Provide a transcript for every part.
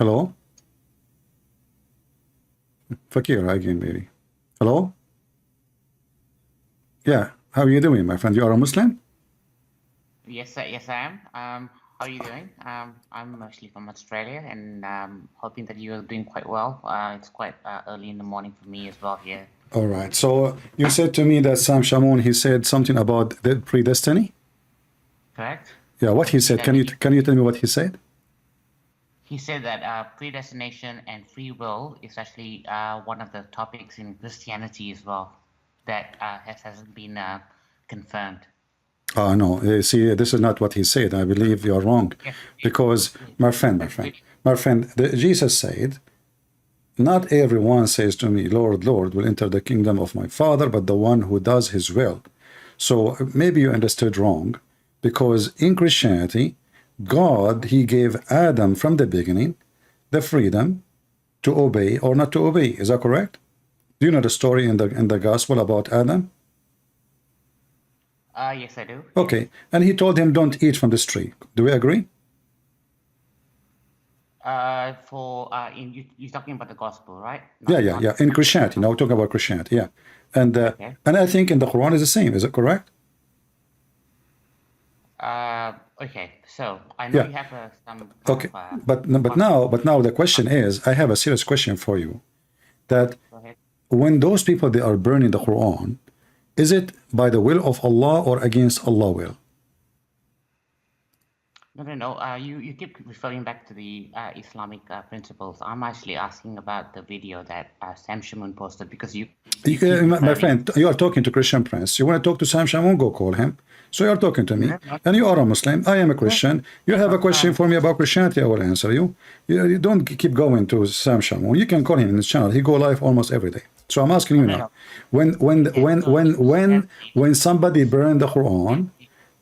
Hello? Fakir again, maybe. Hello? Yeah. How are you doing, my friend? You are a Muslim? Yes, yes, I am. How are you doing? I'm actually from Australia, and hoping that you're doing quite well. It's quite early in the morning for me as well here. All right. So you said to me that Sam Shamoun, he said something about the predestiny? Correct? Yeah, what he said. That Can you tell me what he said? he said that predestination and free will is actually one of the topics in Christianity as well that hasn't been confirmed. No. See, this is not what he said. I believe you're wrong. Yes, Because, my friend, Jesus said, not everyone says to me, Lord, Lord, will enter the kingdom of my Father, but the one who does his will. So maybe you understood wrong, because in Christianity, God, he gave Adam from the beginning the freedom to obey or not to obey. Is that correct? Do you know the story in the gospel about Adam? yes, I do. Okay, and he told him, don't eat from this tree. Do we agree? You're talking about the gospel, right? Yeah. In Christianity, now we're talking about Christianity. Yeah, and Okay. and I think in the Quran is the same. Is it correct? Okay. So I know Yeah. you have some. Okay, but now the question is, I have a serious question for you. That Go ahead. when those people they are burning the Quran, is it by the will of Allah or against Allah will? No. You keep referring back to the Islamic principles. I'm actually asking about the video that Sam Shamoun posted because you keep My referring. friend, you are talking to Christian Prince. You want to talk to Sam Shamoun? Go call him. So you are talking to me, No. and you are a Muslim. I am a Christian. You have a question for me about Christianity, I will answer you. You don't keep going to Sam Shamoun. You can call him in his channel. He go live almost every day. So I'm asking you now, when somebody burned the Quran,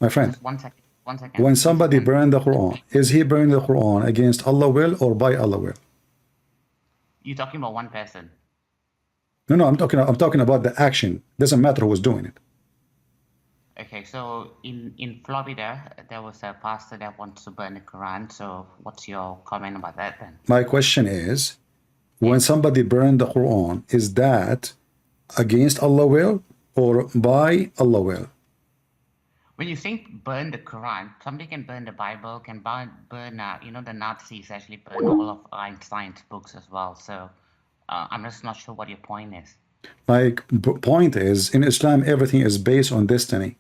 my friend, Just 1 second. 1 second. when 1 somebody second. burned the Quran, is he burning the Quran against Allah will or by Allah will? You're talking about one person. No, I'm talking about the action. Doesn't matter who was doing it. Okay, so in Florida, there was a pastor that wants to burn the Quran. So what's your comment about that then? My question is, when somebody burned the Quran, is that against Allah will or by Allah will? When you think burn the Quran, somebody can burn the Bible, can burn the Nazis actually burned all of Einstein's books as well. So I'm just not sure what your point is. My point is, in Islam, everything is based on destiny.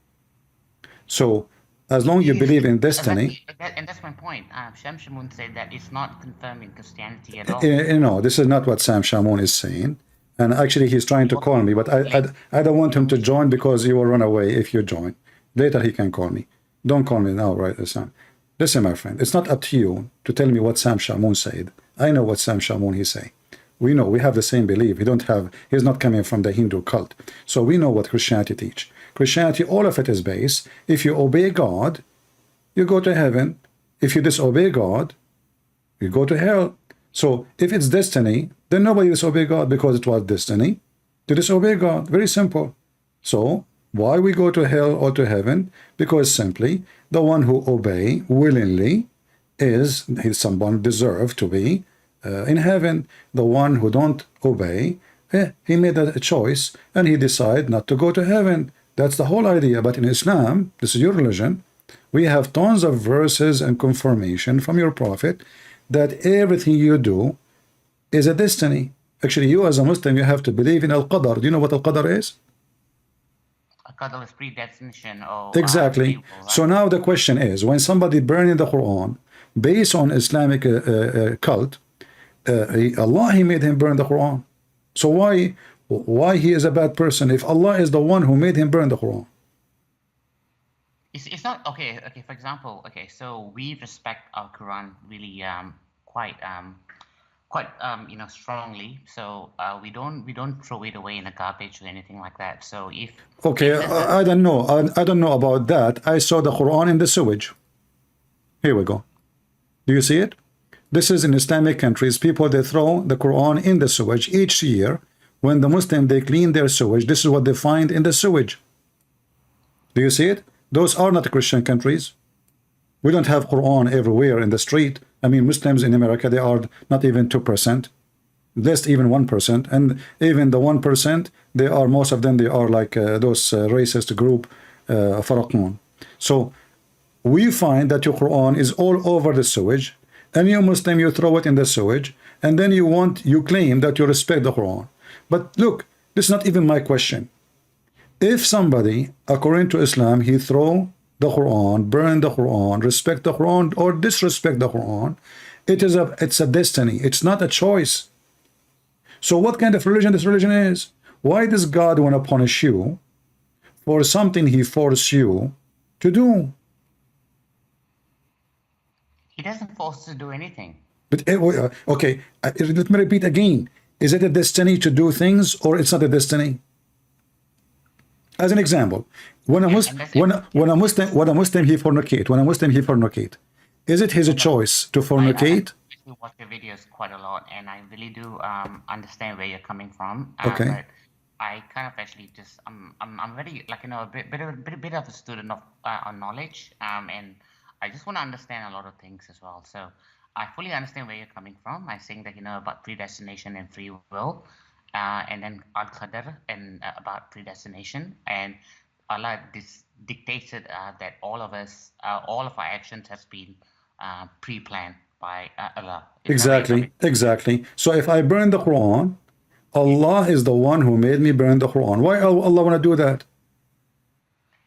So, as long as you believe in destiny, and that's my point. Sam Shamoun said that it's not confirmed in Christianity at all. this is not what Sam Shamoun is saying. And actually, he's trying to call me, but I don't want him to join because he will run away if you join. Later, he can call me. Don't call me now, right, Sam? Listen, my friend, it's not up to you to tell me what Sam Shamoun said. I know what Sam Shamoun he say. We know, we have the same belief. He's not coming from the Hindu cult. So we know what Christianity teach. Christianity, all of it is based. If you obey God, you go to heaven. If you disobey God, you go to hell. So if it's destiny, then nobody disobey God because it was destiny to disobey God. Very simple. So why we go to hell or to heaven? Because simply the one who obey willingly is someone deserved to be in heaven. The one who don't obey, he made a choice and he decided not to go to heaven. That's the whole idea. But in Islam, this is your religion, we have tons of verses and confirmation from your prophet that everything you do is a destiny. Actually, you as a Muslim, you have to believe in Al-Qadar. Do you know what Al-Qadar is? Al-Qadar is predestination. Or, exactly. Will, right? So now the question is, when somebody burning the Quran based on Islamic cult, Allah, he made him burn the Quran. So why he is a bad person if Allah is the one who made him burn the Quran? It's not okay. For example, so we respect our Quran really quite strongly. So we don't throw it away in the garbage or anything like that. So if I don't know. I don't know about that. I saw the Quran in the sewage. Here we go. Do you see it? This is in Islamic countries. People, they throw the Quran in the sewage each year. When the Muslim, they clean their sewage, this is what they find in the sewage. Do you see it? Those are not Christian countries. We don't have Quran everywhere in the street. I mean, Muslims in America, they are not even 2%, less even 1%, and even the 1%, they are, most of them, they are like those racist group, Faraqun. So we find that your Quran is all over the sewage, and you Muslim, you throw it in the sewage, and then you claim that you respect the Quran. But look, this is not even my question. If somebody, according to Islam, he throw the Quran, burn the Quran, respect the Quran, or disrespect the Quran, it's a destiny. It's not a choice. So what kind of religion this religion is? Why does God want to punish you for something he forced you to do? He doesn't force us to do anything. But okay, let me repeat again. Is it a destiny to do things, or it's not a destiny? As an example, when a Muslim he fornicate, is it his choice to fornicate? I watch your videos quite a lot, and I really do understand where you're coming from. Okay. But I kind of actually just I'm very, like, you know, a bit of a student of on knowledge, and I just want to understand a lot of things as well. So I fully understand where you're coming from. I think that, you know, about predestination and free will, and then al-qadr, and about predestination, and Allah dictated that all of us, all of our actions has been pre-planned by Allah. Exactly. So if I burn the Quran, Allah is the one who made me burn the Quran. Why Allah want to do that?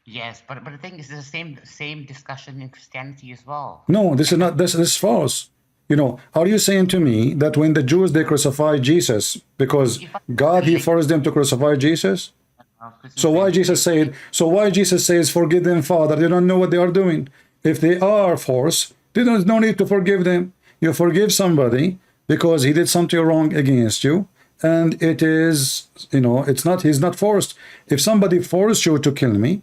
Yes, but the thing is, the same discussion in Christianity as well. No, this is not. This is false. You know, are you saying to me that when the Jews, they crucified Jesus because God, he forced them to crucify Jesus? So why Jesus says, forgive them, Father? They don't know what they are doing. If they are forced, there's no need to forgive them. You forgive somebody because he did something wrong against you, and it is, you know, he's not forced. If somebody forced you to kill me,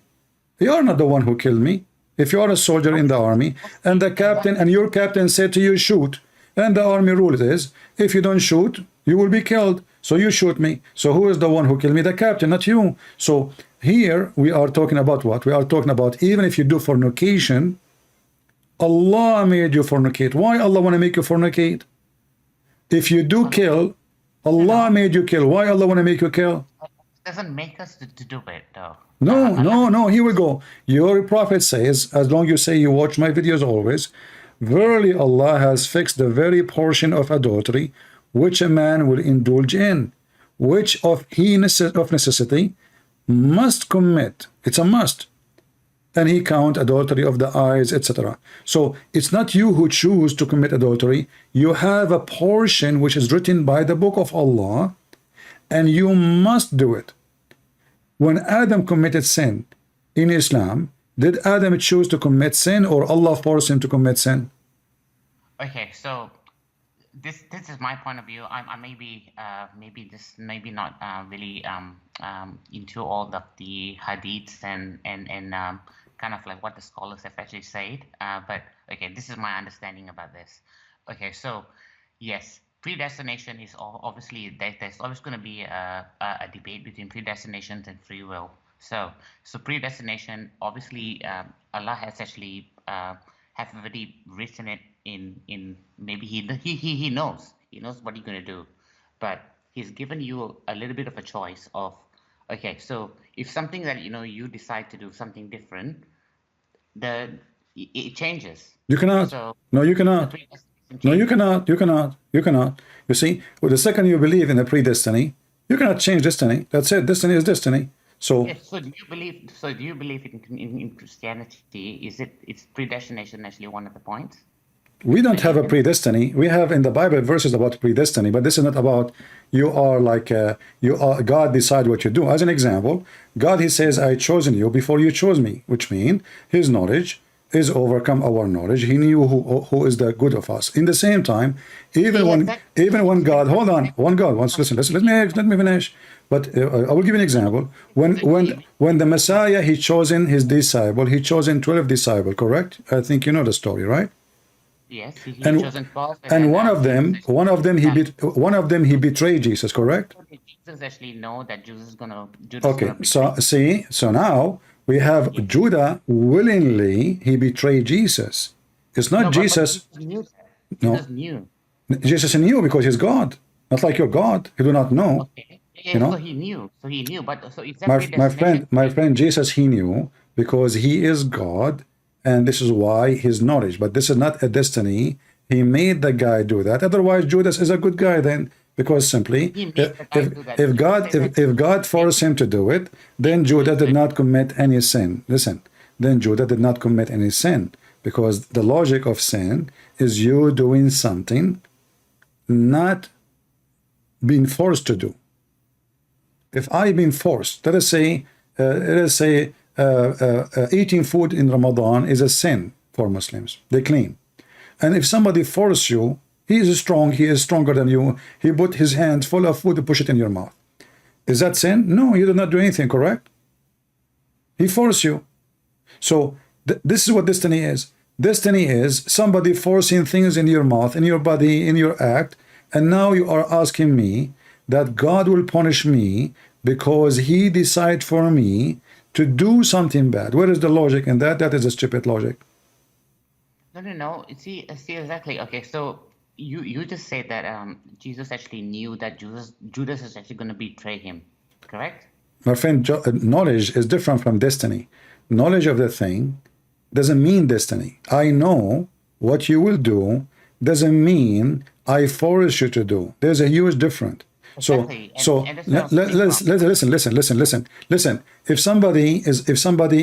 you are not the one who killed me. If you are a soldier in the army, and the captain and your captain said to you, shoot, and the army rule is, if you don't shoot, you will be killed. So you shoot me. So who is the one who killed me? The captain, not you. So here we are talking about what? We are talking about, even if you do fornication, Allah made you fornicate. Why Allah want to make you fornicate? If you do kill, Allah made you kill. Why Allah want to make you kill? It doesn't make us to do it, though. No, here we go. Your prophet says, as long as you say you watch my videos always, verily Allah has fixed the very portion of adultery which a man will indulge in, which of necessity must commit. It's a must. And he count adultery of the eyes, etc. So it's not you who choose to commit adultery. You have a portion which is written by the book of Allah, and you must do it. When Adam committed sin in Islam, did Adam choose to commit sin, or Allah forced him to commit sin? Okay, so this is my point of view. I maybe not really into all of the hadiths and kind of like what the scholars have actually said. But okay, this is my understanding about this. Okay, so yes, predestination is obviously there's always going to be a debate between predestination and free will. So predestination, obviously, Allah has actually have already written it in maybe he knows what you're going to do, but he's given you a little bit of a choice of, okay, so if something that you decide to do something different, it changes. You cannot. So, no, you cannot. No, you cannot. You cannot. You see, well, the second you believe in a predestiny, you cannot change destiny. That's it. Destiny is destiny. So, yes, so do you believe in Christianity? It's predestination actually one of the points? We don't have a predestiny. We have in the Bible verses about predestiny, but this is not about you are like God decide what you do. As an example, God, he says, I chosen you before you chose me, which means his knowledge is overcome our knowledge. He knew who is the good of us. In the same time, even when God, hold on, one God wants, listen, let me finish. But I will give you an example. When the Messiah, he chosen his disciple, he chosen 12 disciples, correct? I think you know the story, right? Yes, he chosen 12, and one of them he betrayed Jesus, correct? Jesus actually know that Judas is gonna. Okay, so now we have Judah willingly he betrayed Jesus. It's not Jesus. No. Jesus knew. Jesus knew because he's God. Not like you're God. You do not know. Okay. You Yeah, so know, he knew. So he knew. But so is that predestination? my friend, Jesus, he knew because he is God, and this is why his knowledge. But this is not a destiny. He made the guy do that. Otherwise, Judas is a good guy then, because simply, He made the guy do that. if Jesus God said that. if God forced him to do it, then Judas did not commit any sin. Listen, then Judas did not commit any sin, because the logic of sin is you doing something not being forced to do. If I've been forced, let us say, eating food in Ramadan is a sin for Muslims. They claim. And if somebody forces you, he is strong, he is stronger than you, he put his hand full of food and push it in your mouth. Is that sin? No, you did not do anything, correct? He forced you. So this is what destiny is. Destiny is somebody forcing things in your mouth, in your body, in your act, and now you are asking me that God will punish me because he decided for me to do something bad. Where is the logic in that? That is a stupid logic. No. See, exactly. Okay, so you just said that Jesus actually knew that Judas is actually going to betray him, correct? My friend, knowledge is different from destiny. Knowledge of the thing doesn't mean destiny. I know what you will do doesn't mean I force you to do. There's a huge difference. Exactly. And that's where I'm Listen. If somebody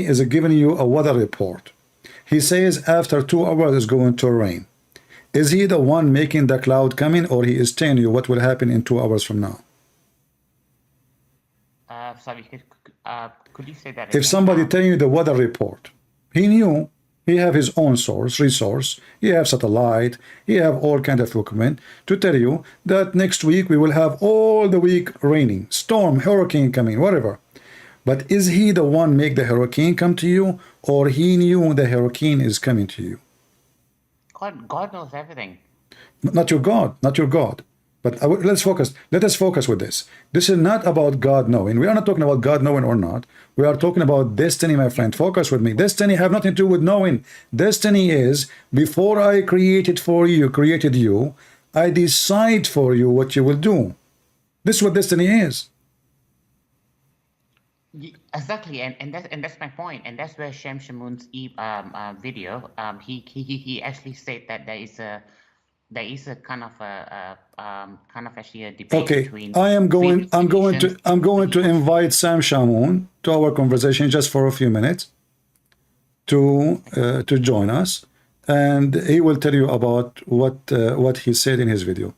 is giving you a weather report, he says after 2 hours it's going to rain. Is he the one making the cloud coming, or he is telling you what will happen in 2 hours from now? Sorry, could you say that again? If somebody telling you the weather report, he knew. He have his own resource. He have satellite. He have all kind of equipment to tell you that next week we will have all the week raining, storm, hurricane coming, whatever. But is he the one make the hurricane come to you, or he knew the hurricane is coming to you? God knows everything. Not your God, not your God. But let's focus. Let us focus with this. This is not about God knowing. We are not talking about God knowing or not. We are talking about destiny, my friend. Focus with me. Destiny have nothing to do with knowing. Destiny is before I created you, I decide for you what you will do. This is what destiny is. Exactly, and that's my point, and that's where Shem Shamoun's video, he actually said that there is a kind of actually a debate Okay, between I'm going to invite Sam Shamoun to our conversation just for a few minutes to join us, and he will tell you about what he said in his video.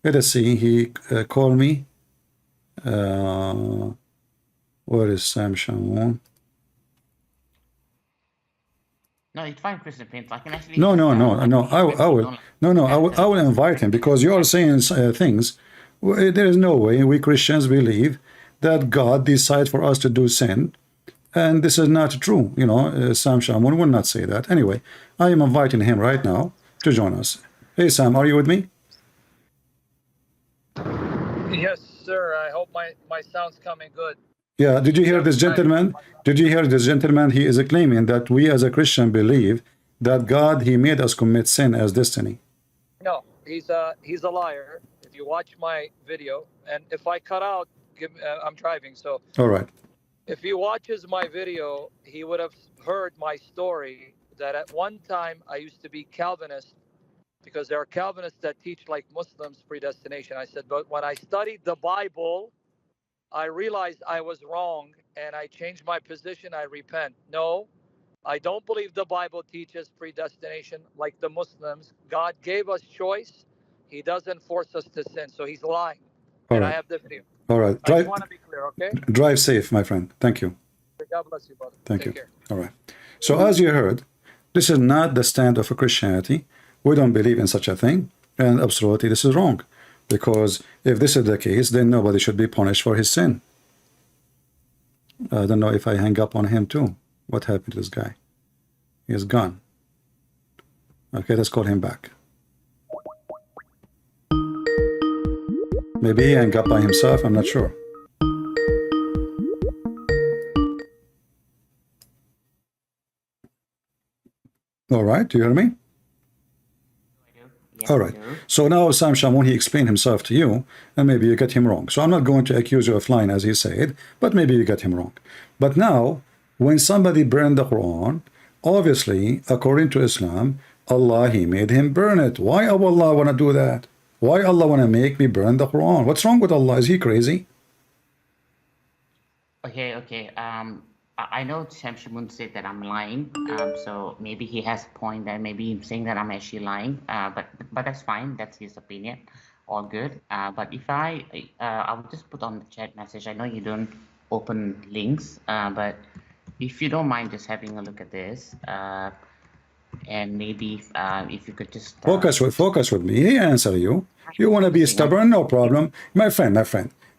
Let us see. He called me. Where is Sam Shamoun? No, it's fine, Christian Prince. I can actually No. I will invite him, because you are saying things. There is no way we Christians believe that God decides for us to do sin, and this is not true. You know, Sam Shamoun will not say that. Anyway, I am inviting him right now to join us. Hey, Sam, are you with me? Yes, sir. I hope my sound's coming good. Yeah, did you hear this gentleman? Did you hear this gentleman? He is claiming that we as a Christian believe that God, he made us commit sin as destiny. No, he's a liar. If you watch my video, and if I cut out, I'm driving, so. All right. If he watches my video, he would have heard my story that at one time I used to be Calvinist, because there are Calvinists that teach like Muslims predestination. I said, but when I studied the Bible, I realized I was wrong and I changed my position. I repent. No, I don't believe the Bible teaches predestination like the Muslims. God gave us choice. He doesn't force us to sin. So he's lying. All and right. I have the video. All right. I just want to be clear, okay? Drive safe, my friend. Thank you. God bless you, brother. Thank Take you. care. All right. So as you heard, this is not the stand of a Christianity. We don't believe in such a thing. And absolutely, this is wrong. Because if this is the case, then nobody should be punished for his sin. I don't know if I hang up on him too. What happened to this guy? He is gone. Okay, let's call him back. Maybe he hung up by himself, I'm not sure. All right, do you hear me? Yes, All I right. do. So now Sam Shamoun, he explained himself to you, and maybe you get him wrong. So I'm not going to accuse you of lying, as he said, but maybe you get him wrong. But now, when somebody burned the Quran, obviously, according to Islam, Allah, he made him burn it. Why Allah want to do that? Why Allah want to make me burn the Quran? What's wrong with Allah? Is he crazy? Okay, okay. I know Shamshimun said that I'm lying. So maybe he has a point that maybe I'm saying that I'm actually lying. But that's fine. That's his opinion. All good. But if I will just put on the chat message. I know you don't open links. But if you don't mind just having a look at this, and maybe if you could just Focus with me. He answer you. You want to be stubborn? No problem. My friend.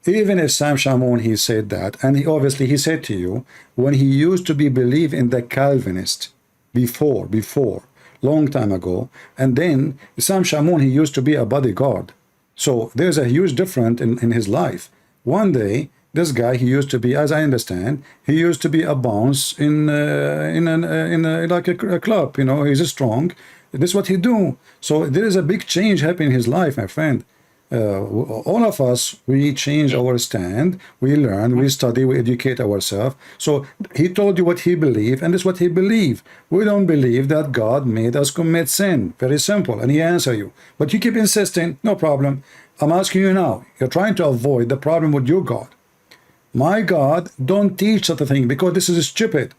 Even if Sam Shamoun, he said that, and he said to you, when he used to believe in the Calvinist before, long time ago, and then Sam Shamoun, he used to be a bodyguard. So there's a huge difference in his life. One day, this guy, he used to be, as I understand, he used to be a bounce in like a club. You know, he's strong. This is what he do. So there is a big change happening in his life, my friend. All of us, we change our stand, we learn, we study, we educate ourselves. So he told you what he believed, and this is what he believed. We don't believe that God made us commit sin. Very simple. And he answer you. But you keep insisting, no problem. I'm asking you now. You're trying to avoid the problem with your God. My God don't teach such a thing because this is stupid.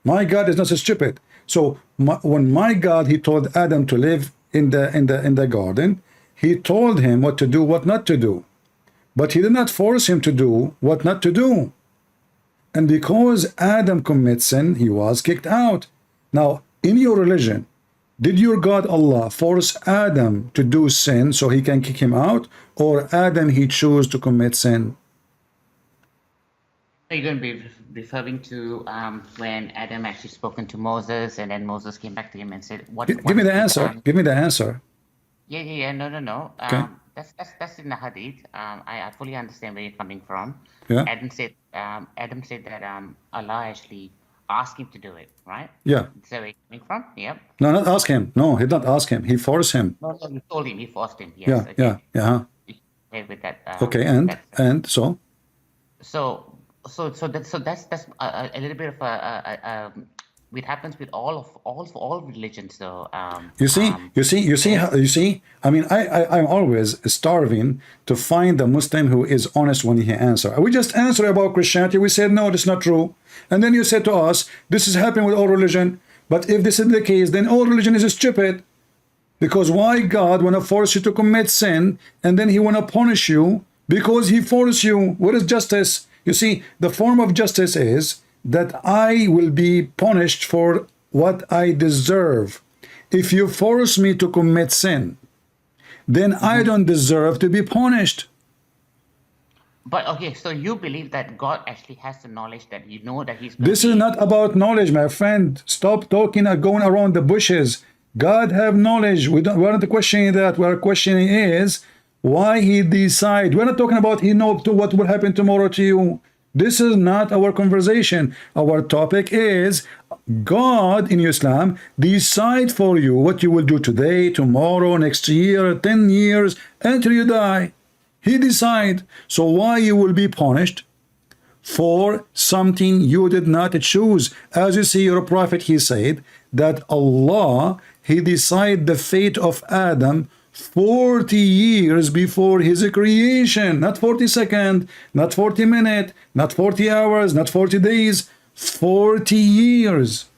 My God is not so stupid. So when my God, he told Adam to live in the garden, he told him what to do, what not to do. But he did not force him to do what not to do. And because Adam commits sin, he was kicked out. Now, in your religion, did your God Allah force Adam to do sin so he can kick him out? Or Adam, he chose to commit sin? Are you going to be referring to when Adam actually spoken to Moses, and then Moses came back to him and said, "What?" Give me the answer. Give me the answer. Yeah. No. Okay. That's in the hadith. I fully understand where you're coming from. Yeah. Adam said that Allah actually asked him to do it, right? Yeah. Is that where you're coming from? Yep. No, not ask him. No, he did not ask him. He forced him. No, he told him. He forced him. Yes. Yeah. Okay. Yeah. Okay, with that. Okay. And so. So that's a little bit of a it happens with all religions though. You see. I mean, I'm always starving to find a Muslim who is honest when he answers. We just answer about Christianity. We said no, that's not true. And then you said to us, this is happening with all religion. But if this is the case, then all religion is stupid. Because why God want to force you to commit sin, and then he want to punish you because he forced you? What is justice? You see, the form of justice is that I will be punished for what I deserve. If you force me to commit sin, then I don't deserve to be punished. But okay, so you believe that God actually has the knowledge that you know that he's. This is not about knowledge, my friend. Stop talking and going around the bushes. God have knowledge. We're not questioning that. What we're questioning is why he decide. We're not talking about he know what will happen tomorrow to you. This is not our conversation. Our topic is God in Islam decide for you what you will do today, tomorrow, next year, 10 years, until you die. He decide. So why you will be punished for something you did not choose? As you see, your prophet, he said that Allah, he decide the fate of Adam 40 years before his creation. Not 40 seconds, not 40 minutes, not 40 hours, not 40 days, 40 years.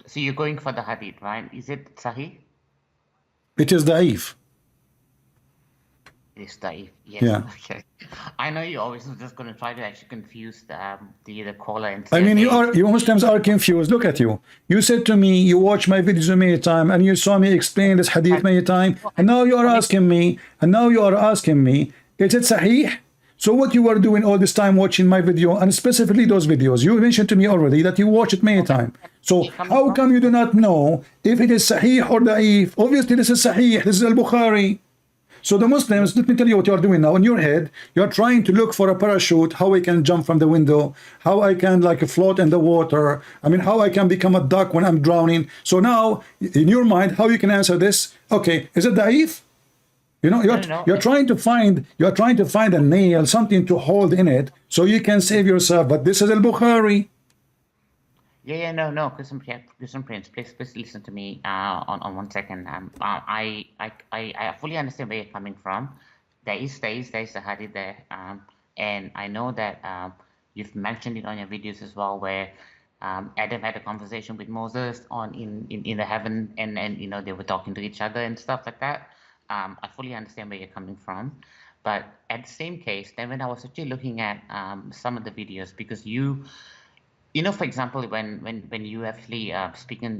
So you're going for the hadith, right? Is it sahih? It is da'if. It is da'if. Yes. Yeah. Okay. I know you always just going to try to actually confuse the caller and I say, mean, okay, you Muslims are confused. Look at you. You said to me, you watch my videos many times, and you saw me explain this hadith many times, and now you are asking me, is it sahih? So what you were doing all this time watching my video, and specifically those videos, you mentioned to me already that you watch it many times. So how come you do not know if it is sahih or da'if? Obviously this is sahih, this is al-Bukhari. So the Muslims, let me tell you what you are doing now. In your head, you are trying to look for a parachute, how I can jump from the window, how I can like float in the water. I mean, how I can become a duck when I'm drowning. So now, in your mind, how you can answer this? Okay, is it da'if? You know, you're trying to find a nail, something to hold in it, so you can save yourself. But this is al-Bukhari. No, Christian Prince, please listen to me on 1 second. I fully understand where you're coming from. There is a hadith there, and I know that you've mentioned it on your videos as well, where Adam had a conversation with Moses in the heaven, and you know, they were talking to each other and stuff like that. I fully understand where you're coming from, but at the same case, then when I was actually looking at some of the videos, because you know, for example, when you actually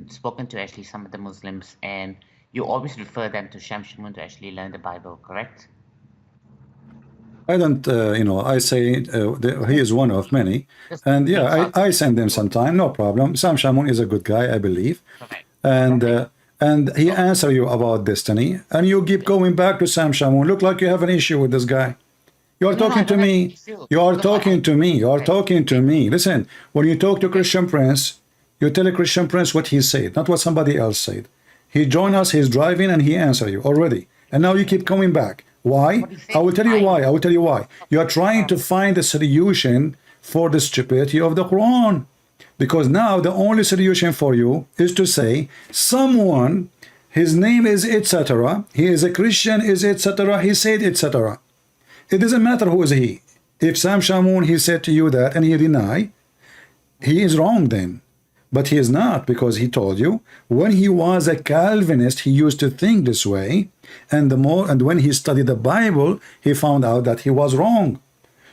spoken to actually some of the Muslims, and you always refer them to Shem Shamoun to actually learn the Bible, correct? I don't, you know, I say he is one of many, and yeah, I send them sometime, no problem. Sam Shamoun is a good guy, I believe, and he answer you about destiny, and you keep going back to Sam Shamoun. Look like you have an issue with this guy. You are talking to me. You are talking to me. You are talking to me. Listen, when you talk to Christian Prince, you tell a Christian Prince what he said, not what somebody else said. He joined us, he's driving, and he answered you already. And now you keep coming back. Why? I will tell you why. I will tell you why. You are trying to find a solution for the stupidity of the Quran. Because now the only solution for you is to say, someone, his name is etc., he is a Christian, is etc., he said etc. It doesn't matter who is he. If Sam Shamoun, he said to you that and he deny, he is wrong then. But he is not, because he told you when he was a Calvinist, he used to think this way, and when he studied the Bible, he found out that he was wrong.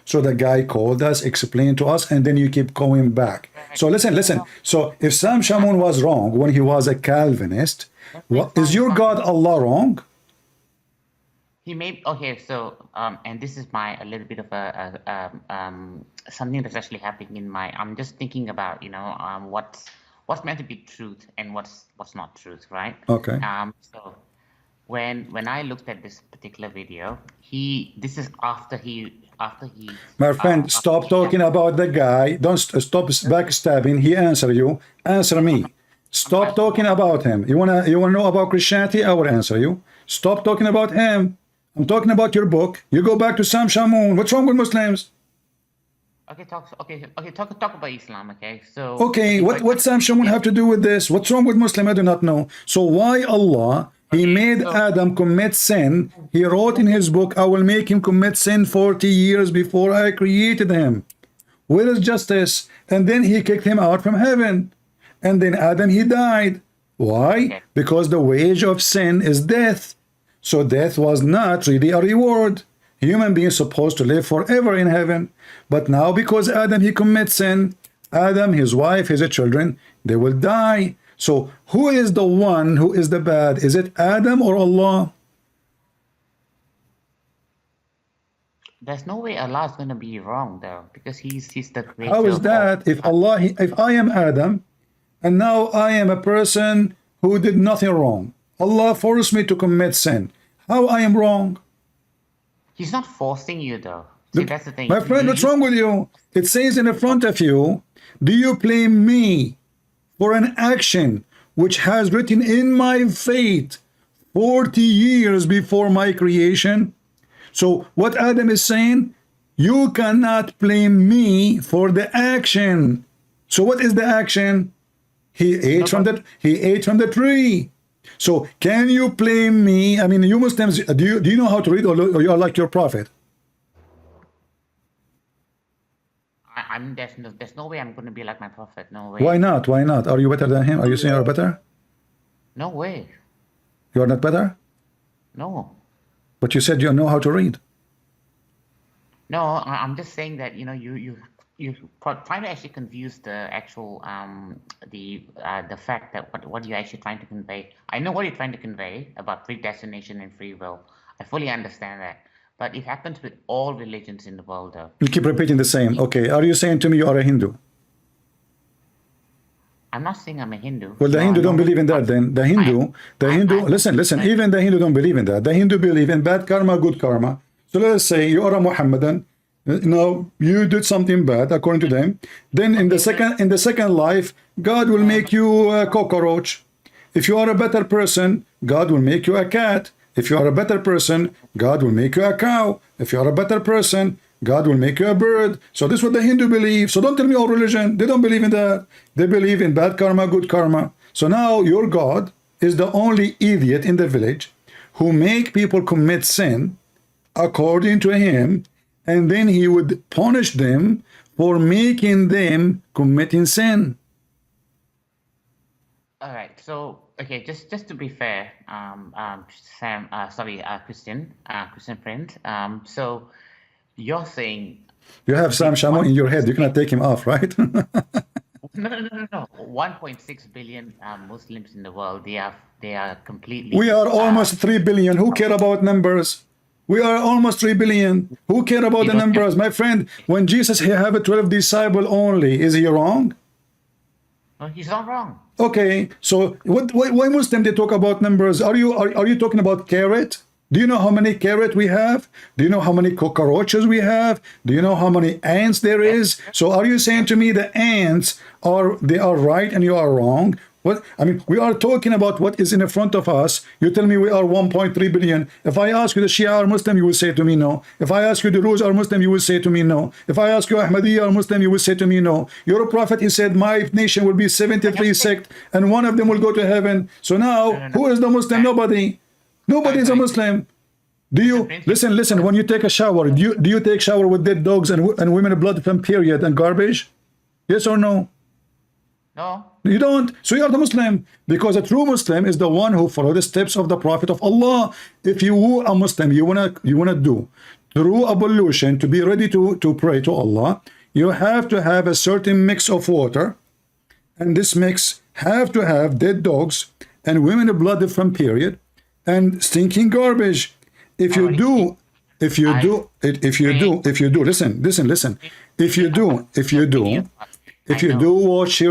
So the guy called us, explained to us, and then you keep going back. So listen. So if Sam Shamoun was wrong when he was a Calvinist, is your God Allah wrong? He made so and this is a little bit of something that's actually happening in my. I'm just thinking about, you know, what's meant to be truth and what's not truth, right? Okay. So when I looked at this particular video, this is after he. My friend, stop talking about the guy. Don't stop backstabbing. He answer you. Answer me. Stop talking about him. You wanna know about Christianity? I will answer you. Stop talking about him. I'm talking about your book. You go back to Sam Shamoun. What's wrong with Muslims? Okay, talk about Islam. Okay, so okay, what Sam Shamoun have to do with this? What's wrong with Muslim? I do not know. So why Allah? He made Adam commit sin. He wrote in his book, I will make him commit sin 40 years before I created him. Where is justice? And then he kicked him out from heaven. And then Adam, he died. Why? Because the wage of sin is death. So death was not really a reward. Human beings supposed to live forever in heaven. But now because Adam, he commits sin, Adam, his wife, his children, they will die. So who is the one who is the bad? Is it Adam or Allah? There's no way Allah is going to be wrong though, because he's the creator. How is that? If I am Adam, and now I am a person who did nothing wrong, Allah forced me to commit sin. How I am wrong? He's not forcing you though. See, that's the thing. My friend, what's wrong with you? It says in the front of you, do you blame me for an action which has written in my fate 40 years before my creation? So what Adam is saying, you cannot blame me for the action. So what is the action? He ate from the tree. So can you blame me? I mean, you Muslims, do you know how to read, or you are like your prophet? There's no way I'm going to be like my prophet. No way. Why not? Why not? Are you better than him? Are you saying you're better? No way. You are not better? No. But you said you know how to read. No, I'm just saying that, you know, you trying to actually confuse the actual the fact that what you're actually trying to convey. I know what you're trying to convey about predestination and free will. I fully understand that. But it happens with all religions in the world, though. You keep repeating the same. Okay, are you saying to me you are a Hindu? I'm not saying I'm a Hindu. Well, the No, Hindu I'm don't not. believe in that. Then the Hindu, listen, listen. Even the Hindu don't believe in that. The Hindu believe in bad karma, good karma. So let's say you are a Muhammadan. Now you did something bad according to them. Then in the second life, God will make you a cockroach. If you are a better person, God will make you a cat. If you are a better person, God will make you a cow. If you are a better person, God will make you a bird. So this is what the Hindu believe. So don't tell me all religion. They don't believe in that. They believe in bad karma, good karma. So now your God is the only idiot in the village who make people commit sin according to him, and then he would punish them for making them committing sin. All right. So, okay, just to be fair, Sam, sorry, Christian friend. So you're saying You have Sam Shamoun in your head. You cannot take him off, right? no. 1.6 billion Muslims in the world. They are completely. We are almost 3 billion. Who care about numbers? We are almost 3 billion. Who care about the numbers? My friend, when Jesus he have a 12 disciple only, is he wrong? No, he's not wrong. Okay, so why Muslim they talk about numbers? Are you talking about carrot? Do you know how many carrot we have? Do you know how many cockroaches we have? Do you know how many ants there is? So are you saying to me the ants are right and you are wrong? What I mean, we are talking about what is in front of us. You tell me we are 1.3 billion. If I ask you the Shia are Muslim, you will say to me no. If I ask you the Druze are Muslim, you will say to me no. If I ask you Ahmadiyya are Muslim, you will say to me no. Your prophet, he said, my nation will be 73 sect, and one of them will go to heaven. So now, who is the Muslim? Nobody. Nobody is a Muslim. Do you listen? When you take a shower, do you take shower with dead dogs and women blood from period and garbage? Yes or no? No. You don't. So you are the Muslim, because a true Muslim is the one who follows the steps of the Prophet of Allah. If you are Muslim, you wanna do through ablution to be ready to pray to Allah, you have to have a certain mix of water, and this mix have to have dead dogs and women blood from period and stinking garbage. If you do, listen. If you do wash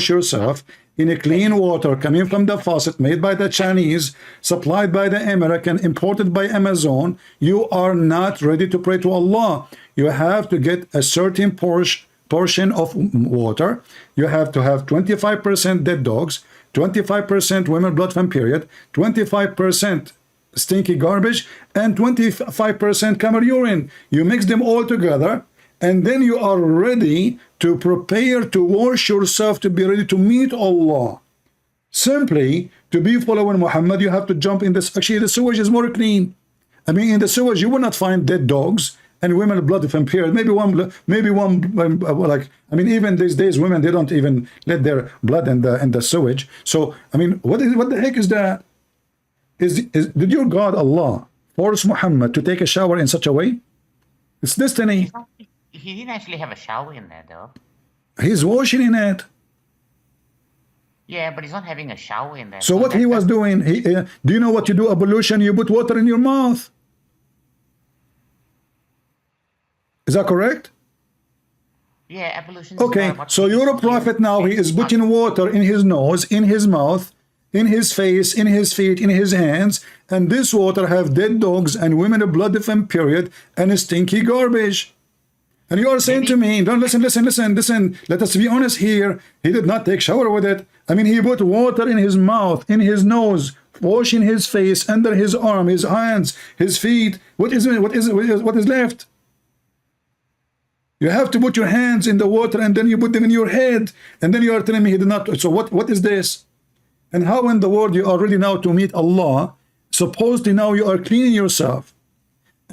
yourself in a clean water coming from the faucet made by the Chinese, supplied by the American, imported by Amazon, you are not ready to pray to Allah. You have to get a certain portion of water. You have to have 25% dead dogs, 25% women blood from period, 25% stinky garbage, and 25% camel urine. You mix them all together, and then you are ready to prepare to wash yourself to be ready to meet Allah. Simply, to be following Muhammad, you have to jump in this. Actually, the sewage is more clean. I mean, in the sewage, you will not find dead dogs and women blood from period. Maybe one, like, I mean, even these days, women, they don't even let their blood in the sewage. So, I mean, what the heck is that? Did your God, Allah, force Muhammad to take a shower in such a way? It's destiny. He didn't actually have a shower in there, though. He's washing in it. Yeah, but he's not having a shower in there. So what he was doing, do you know what you do? Ablution, you put water in your mouth. Is that correct? Yeah, ablution. Okay, so your prophet now, he is putting water in his nose, in his mouth, in his face, in his feet, in his hands, and this water have dead dogs and women of blood from period and stinky garbage. And you are saying to me, don't listen, let us be honest here. He did not take shower with it. I mean, he put water in his mouth, in his nose, washing his face, under his arm, his hands, his feet. What is left? You have to put your hands in the water and then you put them in your head. And then you are telling me he did not. So what is this? And how in the world you are ready now to meet Allah? Supposedly now you are cleaning yourself.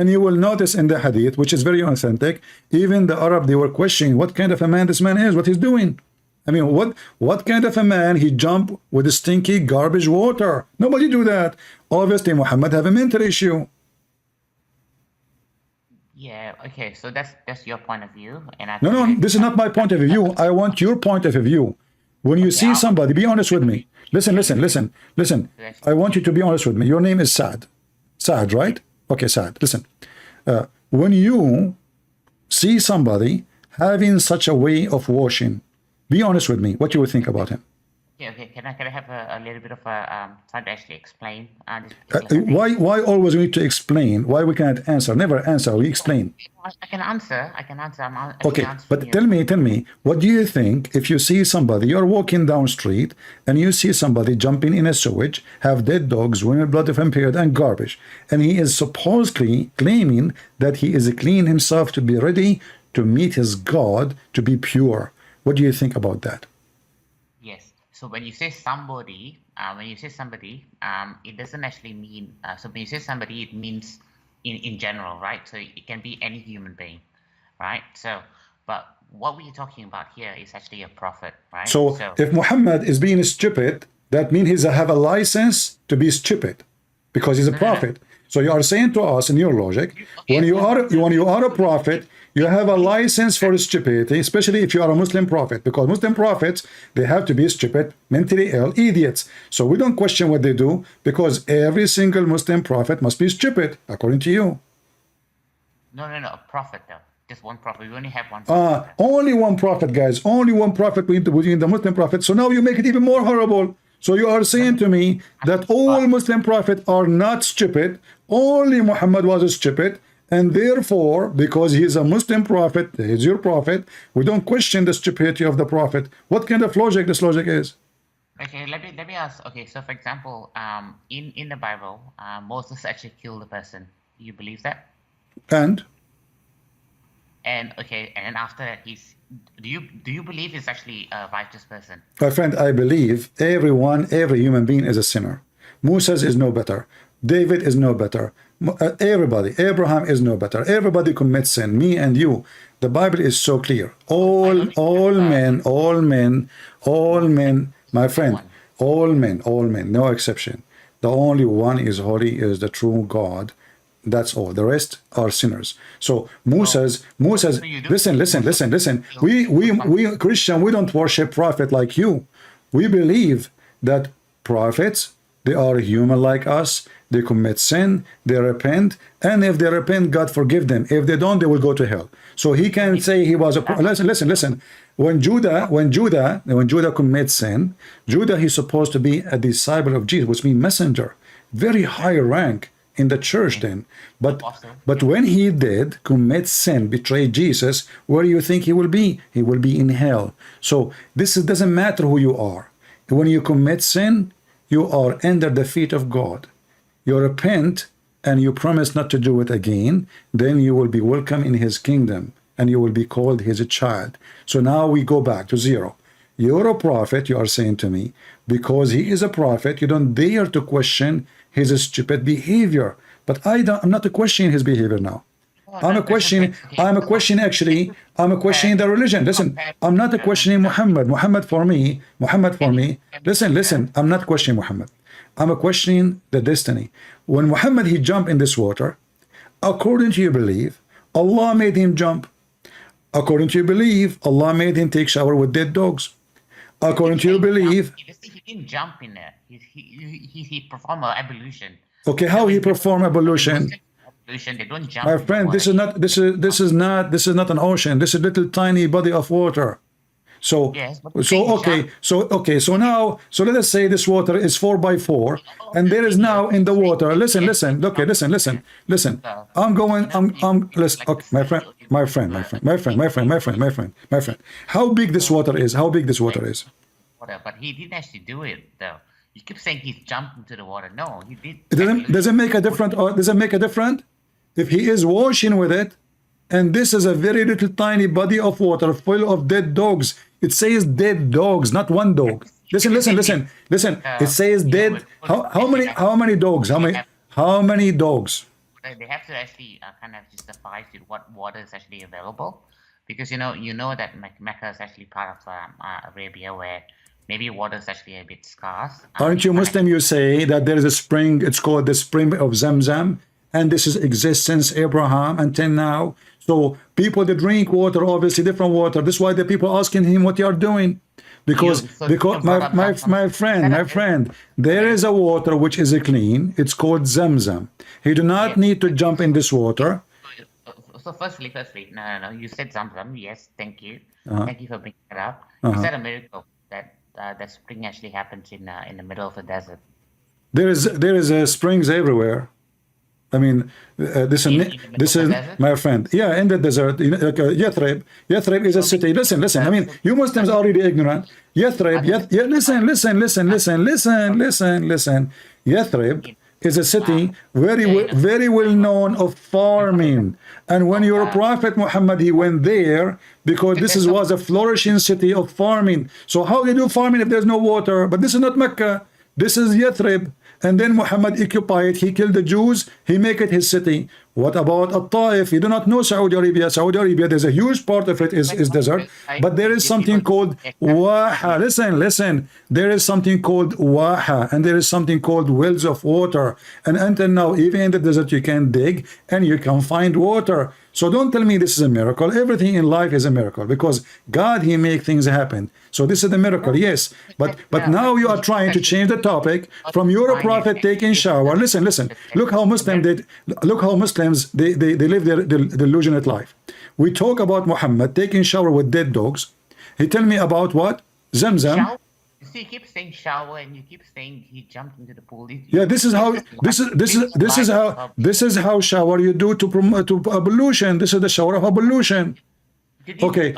And you will notice in the hadith, which is very authentic, even the Arab, they were questioning what kind of a man this man is, what he's doing. I mean, what kind of a man he jumped with the stinky garbage water? Nobody do that. Obviously, Muhammad have a mental issue. Yeah, okay, so that's your point of view. And I No, this is not my point of view. I want your point of view. When you see somebody, be honest with me. Listen. I want you to be honest with me. Your name is Saad. Saad, right? Okay, Saad, listen. When you see somebody having such a way of washing, Be honest with me. What you would think about him? Yeah, okay. Can I have a little bit of a time to actually explain this particular thing? Why always we need to explain? Why we cannot answer? Never answer. We explain. I can answer. I'm actually Okay, answering but you. tell me, what do you think if you see somebody, you're walking down street and you see somebody jumping in a sewage, have dead dogs, women blood of impaired and garbage, and he is supposedly claiming that he is clean himself to be ready to meet his God, to be pure. What do you think about that? Yes. So when you say somebody, it doesn't actually mean. So when you say somebody, it means in general, right? So it can be any human being, right? So, but what we're talking about here is actually a prophet, right? So if Muhammad is being stupid, that means he have a license to be stupid because he's a prophet. So you are saying to us in your logic, when you are a prophet, you have a license for stupidity, especially if you are a Muslim prophet, because Muslim prophets, they have to be stupid, mentally ill, idiots. So we don't question what they do, because every single Muslim prophet must be stupid, according to you. No, a prophet though. Just one prophet. We only have one prophet. Only one prophet, guys. Only one prophet between the Muslim prophets. So now you make it even more horrible. So you are saying to me that all Muslim prophets are not stupid. Only Muhammad was stupid. And therefore, because he is a Muslim prophet, he is your prophet, we don't question the stupidity of the prophet. What kind of logic this logic is? Okay, let me ask. Okay, so for example, in the Bible, Moses actually killed a person. Do you believe that? And okay, and then after that, do you believe he's actually a righteous person? my friend, I believe every human being is a sinner. Moses is no better. David is no better. Everybody, Abraham is no better. Everybody commits sin, me and you. The Bible is so clear. All men, my friend, all men, no exception. The only one is holy, is the true God. That's all. The rest are sinners. So Moses, listen. We Christian, we don't worship prophet like you. We believe that prophets, they are human like us. They commit sin, they repent, and if they repent, God forgive them. If they don't, they will go to hell. So he can say he was a listen. When Judah commits sin, Judah is supposed to be a disciple of Jesus, which means messenger, very high rank in the church then. But when he did commit sin, betray Jesus, where do you think he will be? He will be in hell. So doesn't matter who you are. When you commit sin, you are under the feet of God. You repent and you promise not to do it again, then you will be welcome in his kingdom and you will be called his child. So now we go back to zero. You're a prophet, you are saying to me, because he is a prophet, you don't dare to question his stupid behavior. But I'm not questioning his behavior now. I'm questioning the religion. Listen, I'm not questioning Muhammad. Muhammad for me, listen, I'm not questioning Muhammad. I'm questioning the destiny. When Muhammad, he jumped in this water, according to your belief, Allah made him jump. According to your belief, Allah made him take shower with dead dogs. According to your belief, he didn't jump in there. He performed an evolution. Okay, how he performed evolution? They don't jump. My friend, this is not an ocean. This is a little tiny body of water. So yes, so now let us say this water is 4x4, and there is now in the water. Listen. Listen. Listen. Okay, my friend. How big this water is? But he didn't actually do it though. You keep saying he's jumped into the water. No, he did. Does it make a difference? Or does it make a difference if he is washing with it? And this is a very little tiny body of water full of dead dogs. It says dead dogs, not one dog. Listen. It says dead. How many dogs? How many dogs? They have to actually kind of justify what water is actually available, because you know that Mecca is actually part of Arabia, where maybe water is actually a bit scarce. Aren't you Muslim? You say that there is a spring. It's called the spring of Zamzam, and this is exists since Abraham until now. So people that drink water, obviously different water. That's why the people asking him what you are doing, because my friend, there is a water which is clean. It's called Zamzam. He do not need to jump in this water. so firstly, no. You said Zamzam. Yes, thank you. Uh-huh. Thank you for bringing it up. Uh-huh. Is that a miracle that that spring actually happens in the middle of the desert? There is springs everywhere. I mean, this In the middle this of is the desert? my friend. Yeah, in the desert, Yathrib. Yathrib is a city. Listen. I mean, you Muslims are already ignorant. Yathrib. Listen. Yathrib is a city very well known of farming. And when your Prophet Muhammad, he went there because this was a flourishing city of farming. So how do you do farming if there's no water? But this is not Mecca. This is Yathrib. And then Muhammad occupied, he killed the Jews, he make it his city. What about At-Taif? You do not know Saudi Arabia. Saudi Arabia, there's a huge part of it is desert, but there is something called Waha. Listen. There is something called Waha, and there is something called wells of water. And until now, even in the desert, you can dig and you can find water. So don't tell me this is a miracle. Everything in life is a miracle because God, he make things happen. So this is the miracle, yes. But now you are trying to change the topic from your prophet taking shower. Listen. Look how Muslims they live their delusionate life. We talk about Muhammad taking shower with dead dogs. He tell me about what? Zamzam. Shower? You see, you keep saying shower, and you keep saying he jumped into the pool. Yeah, this is how shower you do to promote to ablution. This is the shower of ablution. Okay.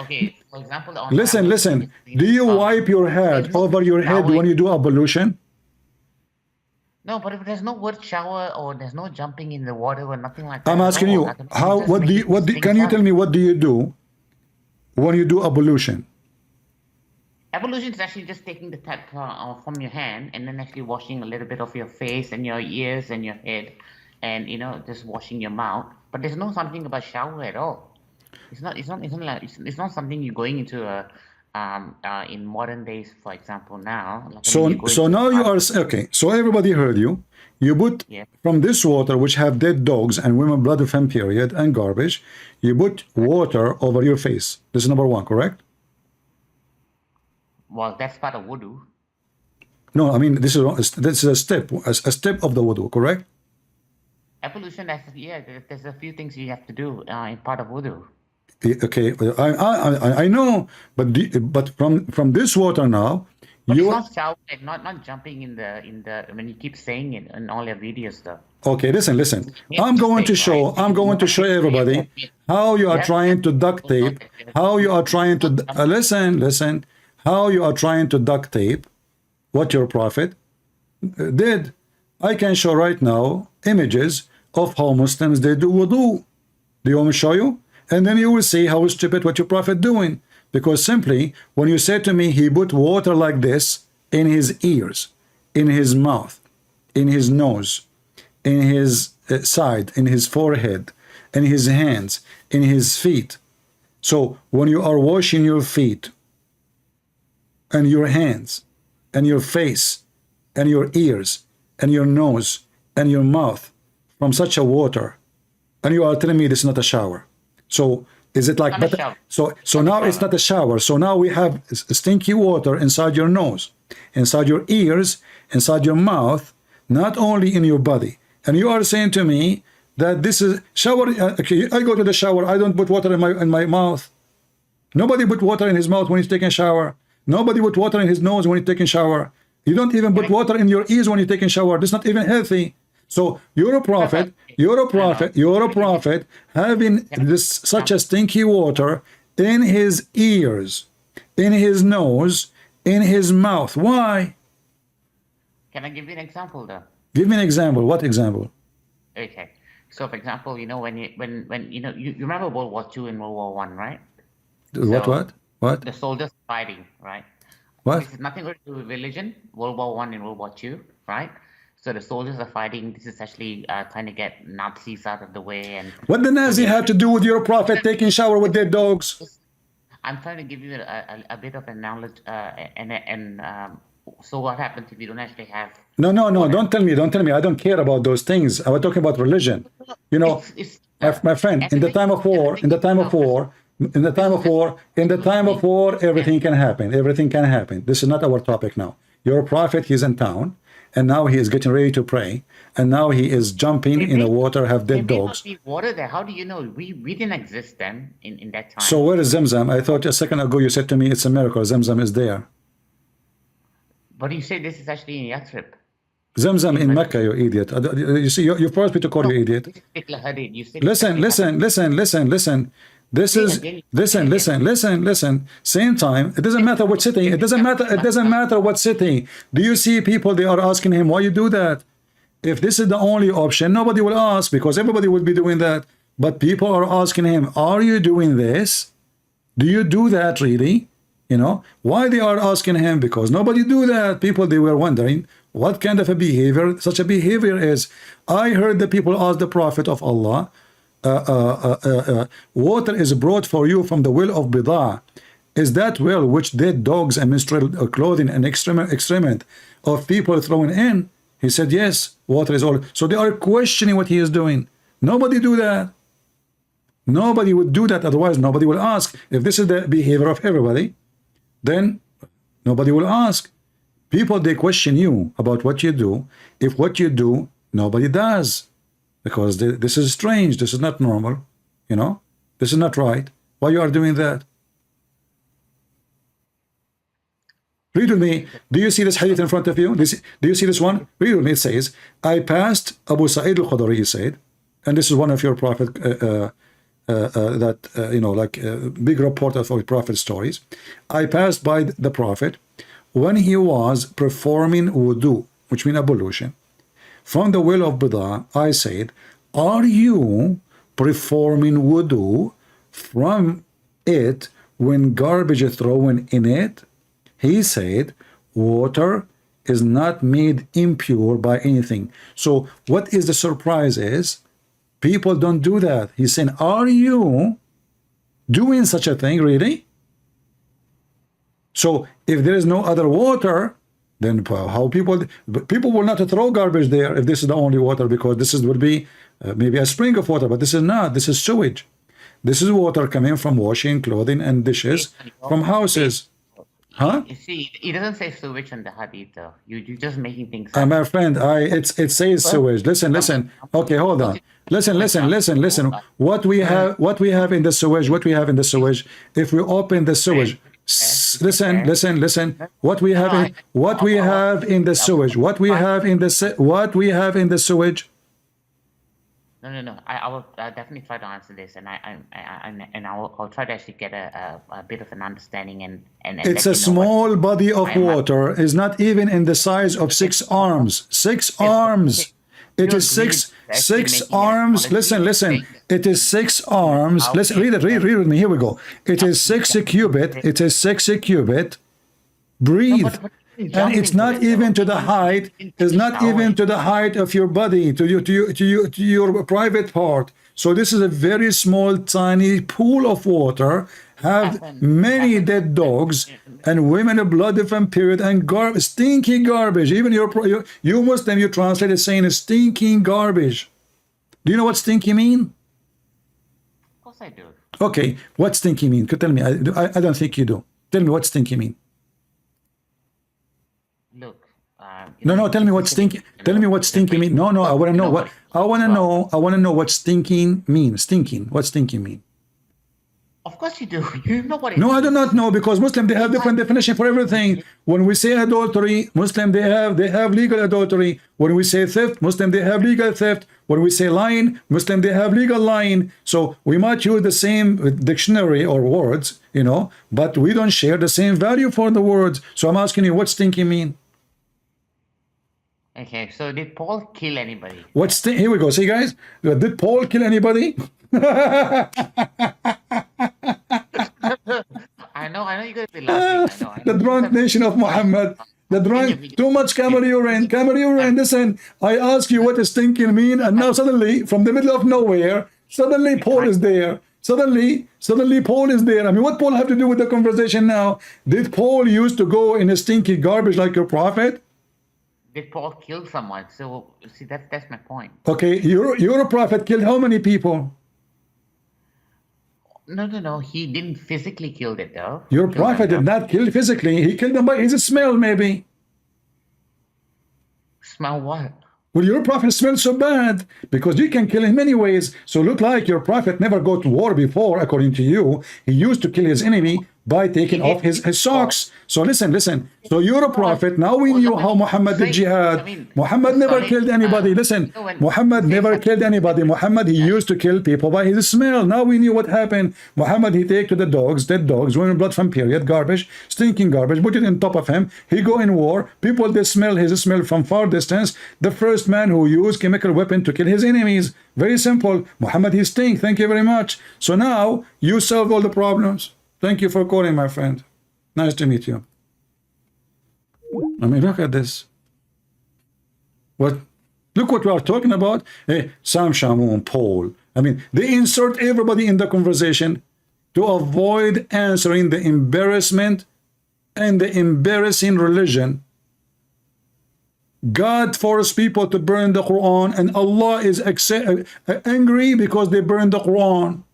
For example, Listen. Do you wipe your head over your head when you do ablution? No, but if there's no word shower or there's no jumping in the water or nothing like that. I'm asking you, how? Can you tell me what do you do when you do ablution? Ablution is actually just taking the tap from your hand and then actually washing a little bit of your face and your ears and your head, and just washing your mouth. But there's no something about shower at all. It's not something you're going into in modern days, for example. Now. So now you are okay. So everybody heard you. You put from this water, which have dead dogs and women blood of period and garbage, you put water over your face. This is number one, correct? Well, that's part of wudu. No, I mean this is a step of the wudu, correct? Ablution, there's a few things you have to do in part of wudu. Okay, I know, but from this water now, but you not shower, not jumping in the when you keep saying it in all your videos though. Okay, listen. I'm going to show everybody how you are trying to duct tape. How you are trying to listen. How you are trying to duct tape what your prophet did. I can show right now images of how Muslims they do wudu. Do you want me to show you? And then you will see how stupid what your prophet doing. Because simply, when you say to me, he put water like this in his ears, in his mouth, in his nose, in his side, in his forehead, in his hands, in his feet. So when you are washing your feet, and your hands, and your face, and your ears, and your nose, and your mouth from such a water, and you are telling me this is not a shower. So is it like so now it's not a shower. So now we have stinky water inside your nose, inside your ears, inside your mouth, not only in your body. And you are saying to me that this is shower. Okay, I go to the shower, I don't put water in my mouth. Nobody put water in his mouth when he's taking a shower. Nobody put water in his nose when he's taking shower. You don't even put water in your ears when you're taking shower. That's not even healthy. So you're a prophet having this such a stinky water in his ears, in his nose, in his mouth. Why? Can I give you an example though? Give me an example. What example? Okay. So for example, when you remember World War II and World War I, right? What? The soldiers fighting, right? What? This is nothing to do with religion. World War I and World War II, right? So the soldiers are fighting. This is actually trying to get Nazis out of the way. And what the Nazi have to do with your prophet taking shower with their dogs? I'm trying to give you a bit of a knowledge. So what happens if you don't actually have? No. Don't tell me. I don't care about those things. I was talking about religion. My friend. In the time of war, everything can happen. This is not our topic now. Your prophet, he's in town, and now he is getting ready to pray, and now he is jumping in the water, have There dead may not dogs. be water there. How do you know? We didn't exist then in that time. So where is Zamzam? I thought a second ago you said to me it's a miracle. Zamzam is there. But you say this is actually in Yathrib. Zamzam in Mecca, you idiot. You see, you forced me to call you idiot. This particular hadith, you said Listen. This is listen. Same time. It doesn't matter what city. It doesn't matter what city. Do you see people? They are asking him, why you do that? If this is the only option, nobody will ask because everybody will be doing that. But people are asking him, are you doing this? Do you do that really? You know why they are asking him? Because nobody do that. People, they were wondering what kind of a behavior such a behavior is. I heard the people ask the Prophet of Allah, water is brought for you from the well of Bidah. Is that well which dead dogs and menstrual clothing and excrement of people thrown in? He said, yes, water is all. So they are questioning what he is doing. Nobody do that. Nobody would do that. Otherwise, nobody will ask. If this is the behavior of everybody, then nobody will ask. People, they question you about what you do. If what you do, nobody does. Because this is strange. This is not normal. You know, this is not right. Why you are doing that? Read with me. Do you see this hadith in front of you? Do you see this one? Read with me. It says, I passed Abu Sa'id al-Khudri, he said, and this is one of your prophet, you know, like big reporter for prophet stories. I passed by the prophet when he was performing wudu, which means ablution, from the well of Bidah. I said, are you performing wudu from it when garbage is thrown in it? He said, water is not made impure by anything. So what is the surprise is, people don't do that. He's saying, are you doing such a thing really? So if there is no other water, then how people will not throw garbage there if this is the only water, because this is would be maybe a spring of water, but this is not. This is sewage. This is water coming from washing clothing and dishes from houses. Huh? You see, it doesn't say sewage in the hadith though. You're just making things My up. friend, it says sewage. Listen. Okay, hold on. Listen. What we have in the sewage, if we open the sewage, listen. What we have in the sewage. No. I will definitely try to answer this, and I'll try to actually get a bit of an understanding and It's let a you know what- small body of water. Is not even in the size of 6 arms. 6 arms. It is six arms. Listen. It is 6 arms. Listen, read with me. Here we go. It is 6 cubit. It is 6 cubit. Breathe. And it's not even to the height. It's not even to the height of your body, to your private part. So this is a very small, tiny pool of water. Have many dead dogs and women of blood from period and stinky garbage. Even you Muslim, you translate it saying stinking garbage. Do you know what stinky mean? Of course I do. Okay, what stinky mean? Tell me. I don't think you do. Tell me what stinky mean. Look. No. Tell me what stinky. Tell me what stinky mean. No. I want to know what. I want to know what stinking means. Stinking. What stinking mean? Of course you do. You know what it No, I means. do not know, because Muslim, they have different definition for everything. When we say adultery, Muslim, they have legal adultery. When we say theft, Muslim, they have legal theft. When we say lying, Muslim, they have legal lying. So we might use the same dictionary or words, you know, but we don't share the same value for the words. So I'm asking you, what stinky mean? Okay, so did Paul kill anybody? Here we go. See, guys, did Paul kill anybody? I know you're going to be laughing. I know. The drunk nation of Muhammad. The drunk, too much camel urine. Listen, I ask you what is stinking mean, and now suddenly, from the middle of nowhere, suddenly Paul is there. Suddenly Paul is there. I mean, what Paul have to do with the conversation now? Did Paul used to go in a stinky garbage like your prophet? Did Paul kill someone? So, see, that's my point. Okay, your prophet killed how many people? No. He didn't physically kill it though. Your prophet did not kill physically. He killed them by his smell, maybe. Smell what? Well, your prophet smells so bad because you can kill in many ways. So look like your prophet never go to war before, according to you. He used to kill his enemy by taking off his socks. So listen. So you're a prophet. Now we knew how Muhammad did jihad. Muhammad never killed anybody. Listen, Muhammad never killed anybody. Muhammad, he used to kill people by his smell. Now we knew what happened. Muhammad, he take to the dogs, dead dogs, women blood from period, garbage, stinking garbage, put it on top of him. He go in war. People, they smell his smell from far distance. The first man who used chemical weapon to kill his enemies. Very simple. Muhammad, he stink. Thank you very much. So now you solve all the problems. Thank you for calling, my friend. Nice to meet you. I mean, look at this. What? Look what we are talking about. Hey, Sam Shamoun, Paul. I mean, they insert everybody in the conversation to avoid answering the embarrassment and the embarrassing religion. God forced people to burn the Quran, and Allah is angry because they burned the Quran.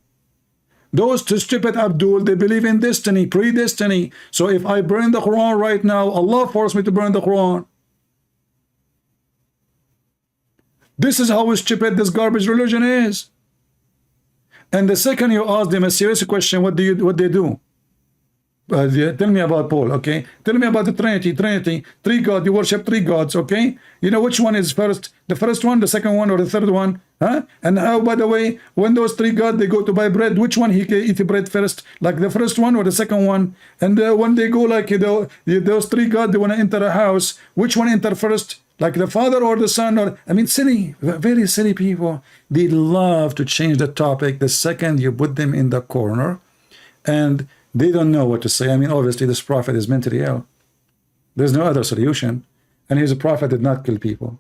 Those two stupid Abdul, they believe in destiny, predestiny. So if I burn the Quran right now, Allah forced me to burn the Quran. This is how stupid this garbage religion is. And the second you ask them a serious question, what they do? Tell me about Paul, okay? Tell me about the Trinity, three gods. You worship three gods, okay? You know which one is first? The first one, the second one, or the third one? Huh? And how, by the way, when those three gods, they go to buy bread, which one he eat the bread first? Like the first one or the second one? And when they go like, you know, those three gods, they want to enter a house, which one enter first? Like the father or the son? Or I mean, silly, very silly people. They love to change the topic the second you put them in the corner. And they don't know what to say. I mean, obviously, this prophet is mentally ill. There's no other solution. And his prophet did not kill people.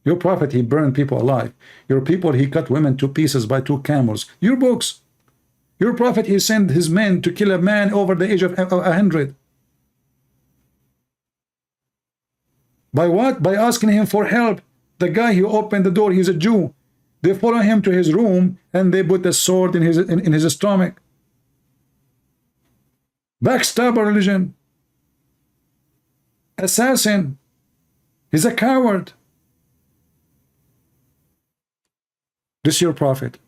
Your prophet, he burned people alive. Your people, he cut women to pieces by 2 camels. Your books. Your prophet, he sent his men to kill a man over the age of 100. By what? By asking him for help. The guy who opened the door, he's a Jew. They follow him to his room and they put a sword in his stomach. Backstabber religion. Assassin. He's a coward. This is your prophet.